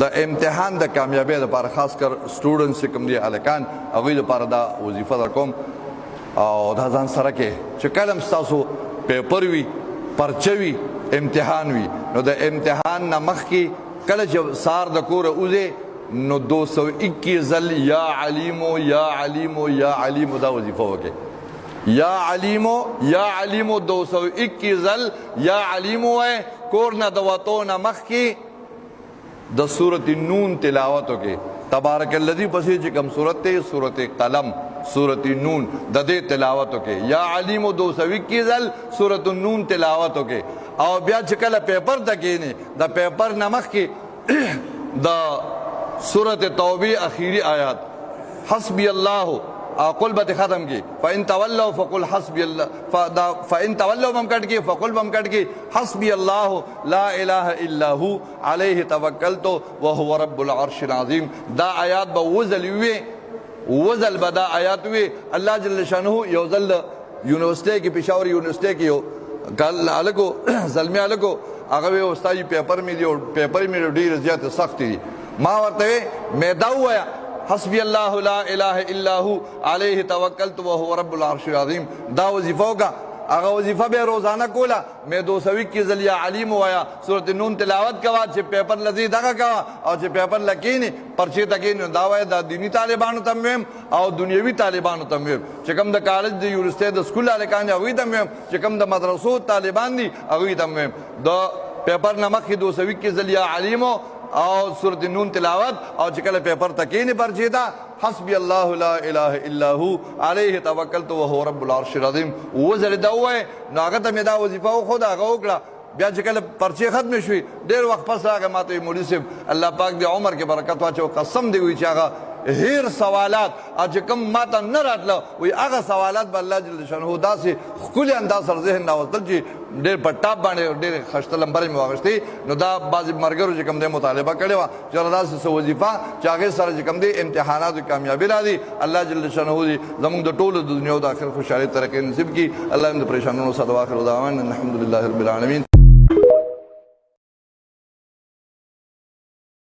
د امتحان د کامیابی لپاره خاص کر سټوډنټس کوم دي الکان هغوی لپاره دا وظیفه در کوم او دا ځان سره کې چې کله ستاسو پیپر وي پرچه وي امتحان وي نو د امتحان نه مخکې کله چې سار د کوره وځې نو 221 ځل یا علیمو یا علیمو یا علیمو دا وظیفه وکړئ یا علیمو یا علیمو 221 ځل یا علیمو وای کور نه د وتو نه مخکې د سورت نون تلاوتو کې تبارک الذی پسې چې کوم سورت ته سورت قلم سورت نون د دې تلاوتو کې یا علیم 221 ځل سورت نون تلاوتو کې او بیا چې کله پیپر ته کېنی د پیپر نمخ کې د سورت توبه اخیری آیات حسبی الله قل بت ختم کی فإن تولوا فقل حسبي الله فإن تولوا بمکٹ کی فقل بمکٹ کی حسبي الله لا اله الا هو عليه توکلت وهو رب العرش العظیم دا آیات به وزل بدا آیات وی الله جل شانه یو ځل یونیورسيټي کې پېښور یونیورسيټي کې یو کال الکو زلمی الکو هغه استاد پیپر می دی پیپر می ډیر زیات سخت دي ما ورته مې دا وایا حسبی اللہ لا الہ الا ہو علیہ توکلت وہو رب العرش العظیم دا وظیفہ کا اگا وظیفہ بے روزانہ کولا میں 221 ځل یا علیم وایا سورۃ نون تلاوت کوا چې پیپر لذی دغه کوا او چې پیپر لکینی پرچی تکین دا وای دا دینی طالبانو تمویم او دنیوي طالبانو تمویم چې کوم د کالج د یونیورسيټي د سکول الکان هغه تمویم چې کوم د مدرسو طالبان دي هغه تمویم د پیپر نمخ 221 ځل یا علیم او سورت نون تلاوت او چې کله پیپر تکینی پرچی دا حسبی اللہ لا الہ الا ہو علیہ توکلت وهو رب العرش العظیم وزر دا وای نو هغه ته مې دا وظیفه خود هغه وکړه بیا چې کله پرچی ختم شوي ډېر وخت پس هغه ماته مولوي صاحب الله پاک دې عمر کې برکت واچو قسم دی وی چې هغه هیر سوالات چې کوم ماته نه راتله وی هغه سوالات به الله جل شانه داسې ښکلي انداز سره ذهن راوستل چې ډېر په ټاپ باندې ډېر خشته لمبرې مې واخیستې نو دا بعضې ملګرو چې کوم دی مطالبه کړې وه چې داسې څه وظیفه چې هغې سره چې کوم دی امتحاناتو کامیابي راځي الله جل شانه دې زموږ د ټولو د دنیا او د آخرت خوشحالۍ ترقۍ نصیب کړي الله هم د پریشانونو ساته واخر دعوانا الحمدلله رب العالمین